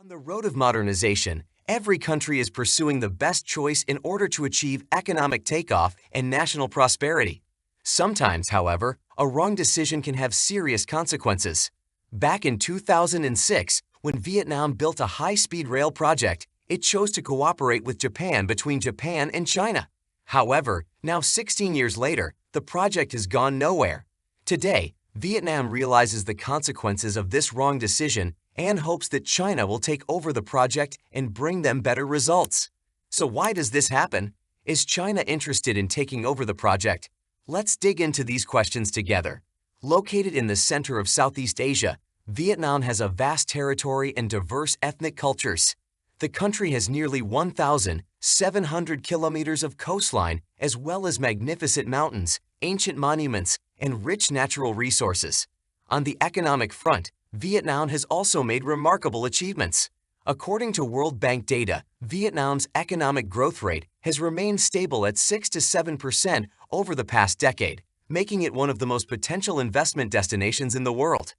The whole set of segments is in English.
On the road of modernization, every country is pursuing the best choice in order to achieve economic takeoff and national prosperity. Sometimes, however, a wrong decision can have serious consequences. Back in 2006, when Vietnam built a high-speed rail project, it chose to cooperate with Japan between Japan and China. However, now 16 years later, the project has gone nowhere. Today, Vietnam realizes the consequences of this wrong decision and hopes that China will take over the project and bring them better results. So why does this happen? Is China interested in taking over the project? Let's dig into these questions together. Located in the center of Southeast Asia, Vietnam has a vast territory and diverse ethnic cultures. The country has nearly 1,700 kilometers of coastline, as well as magnificent mountains, ancient monuments, and rich natural resources. On the economic front, Vietnam has also made remarkable achievements. According to World Bank data, Vietnam's economic growth rate has remained stable at 6 to 7% over the past decade, making it one of the most potential investment destinations in the world.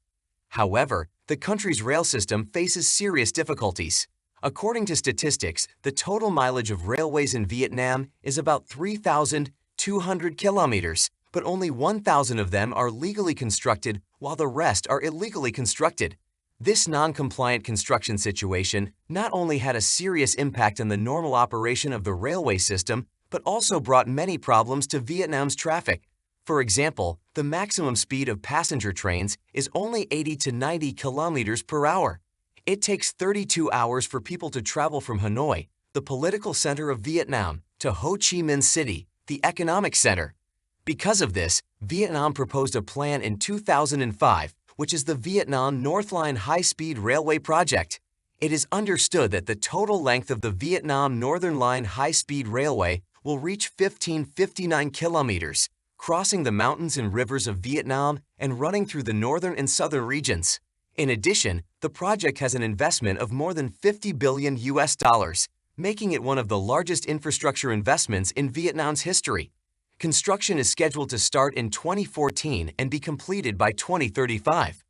However, the country's rail system faces serious difficulties. According to statistics, the total mileage of railways in Vietnam is about 3,200 kilometers, but only 1,000 of them are legally constructed while the rest are illegally constructed. This non-compliant construction situation not only had a serious impact on the normal operation of the railway system, but also brought many problems to Vietnam's traffic. For example, the maximum speed of passenger trains is only 80 to 90 kilometers per hour. It takes 32 hours for people to travel from Hanoi, the political center of Vietnam, to Ho Chi Minh City, the economic center. Because of this, Vietnam proposed a plan in 2005, which is the Vietnam North Line high-speed railway project. It is understood that the total length of the Vietnam Northern Line high-speed railway will reach 1,559 kilometers, crossing the mountains and rivers of Vietnam and running through the northern and southern regions. In addition, the project has an investment of more than 50 billion US dollars, making it one of the largest infrastructure investments in Vietnam's history. Construction is scheduled to start in 2014 and be completed by 2035.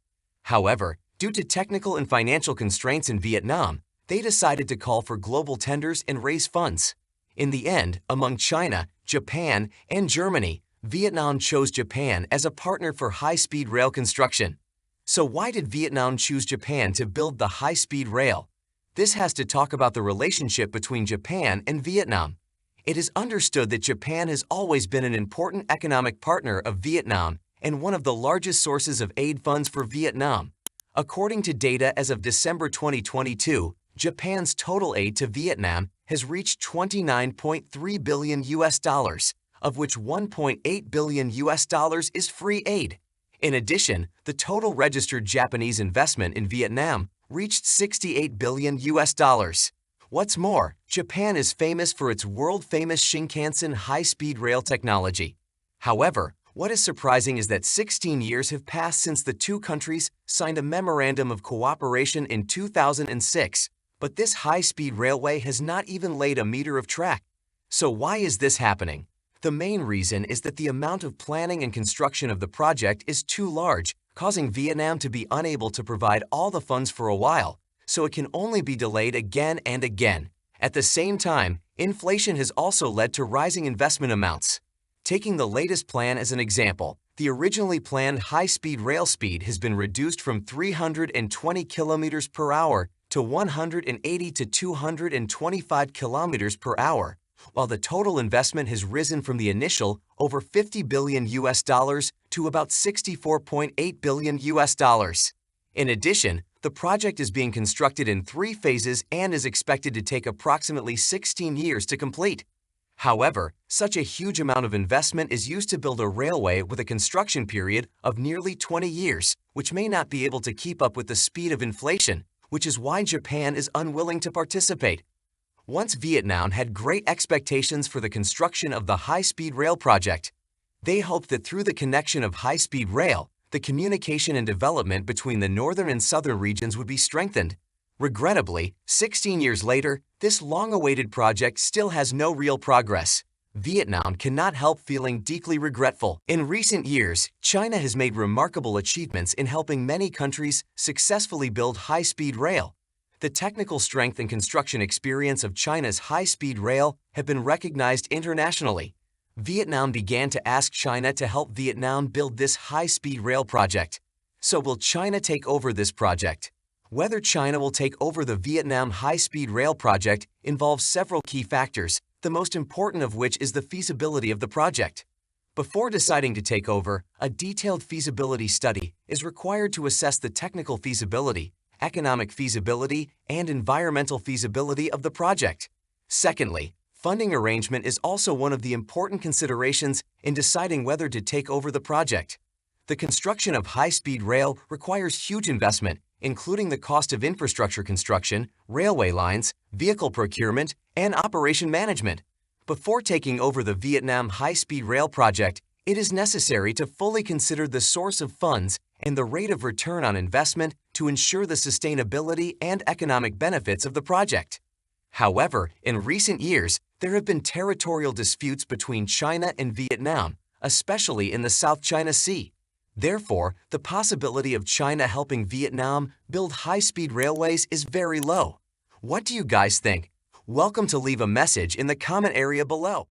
However, due to technical and financial constraints in Vietnam, they decided to call for global tenders and raise funds. In the end, among China, Japan, and Germany, Vietnam chose Japan as a partner for high-speed rail construction. So why did Vietnam choose Japan to build the high-speed rail? This has to talk about the relationship between Japan and Vietnam. It is understood that Japan has always been an important economic partner of Vietnam and one of the largest sources of aid funds for Vietnam. According to data as of December 2022, Japan's total aid to Vietnam has reached 29.3 billion US dollars, of which 1.8 billion US dollars is free aid. In addition, the total registered Japanese investment in Vietnam reached 68 billion US dollars. What's more, Japan is famous for its world-famous Shinkansen high-speed rail technology. However, what is surprising is that 16 years have passed since the two countries signed a memorandum of cooperation in 2006, but this high-speed railway has not even laid a meter of track. So why is this happening? The main reason is that the amount of planning and construction of the project is too large, causing Vietnam to be unable to provide all the funds for a while, so it can only be delayed again and again. At the same time, inflation has also led to rising investment amounts. Taking the latest plan as an example, the originally planned high-speed rail speed has been reduced from 320 kilometers per hour to 180 to 225 kilometers per hour, while the total investment has risen from the initial over 50 billion US dollars to about 64.8 billion US dollars. In addition, the project is being constructed in 3 phases and is expected to take approximately 16 years to complete. However, such a huge amount of investment is used to build a railway with a construction period of nearly 20 years, which may not be able to keep up with the speed of inflation, which is why Japan is unwilling to participate. Once Vietnam had great expectations for the construction of the high-speed rail project. They hoped that through the connection of high-speed rail, the communication and development between the northern and southern regions would be strengthened. Regrettably, 16 years later, this long-awaited project still has no real progress. Vietnam cannot help feeling deeply regretful. In recent years, China has made remarkable achievements in helping many countries successfully build high-speed rail. The technical strength and construction experience of China's high-speed rail have been recognized internationally. Vietnam began to ask China to help Vietnam build this high-speed rail project. So will China take over this project? Whether China will take over the Vietnam high-speed rail project involves several key factors, the most important of which is the feasibility of the project. Before deciding to take over, a detailed feasibility study is required to assess the technical feasibility, economic feasibility, and environmental feasibility of the project. Secondly, funding arrangement is also one of the important considerations in deciding whether to take over the project. The construction of high-speed rail requires huge investment, including the cost of infrastructure construction, railway lines, vehicle procurement, and operation management. Before taking over the Vietnam high-speed rail project, it is necessary to fully consider the source of funds and the rate of return on investment to ensure the sustainability and economic benefits of the project. However, in recent years, there have been territorial disputes between China and Vietnam, especially in the South China Sea. Therefore, the possibility of China helping Vietnam build high-speed railways is very low. What do you guys think? Welcome to leave a message in the comment area below.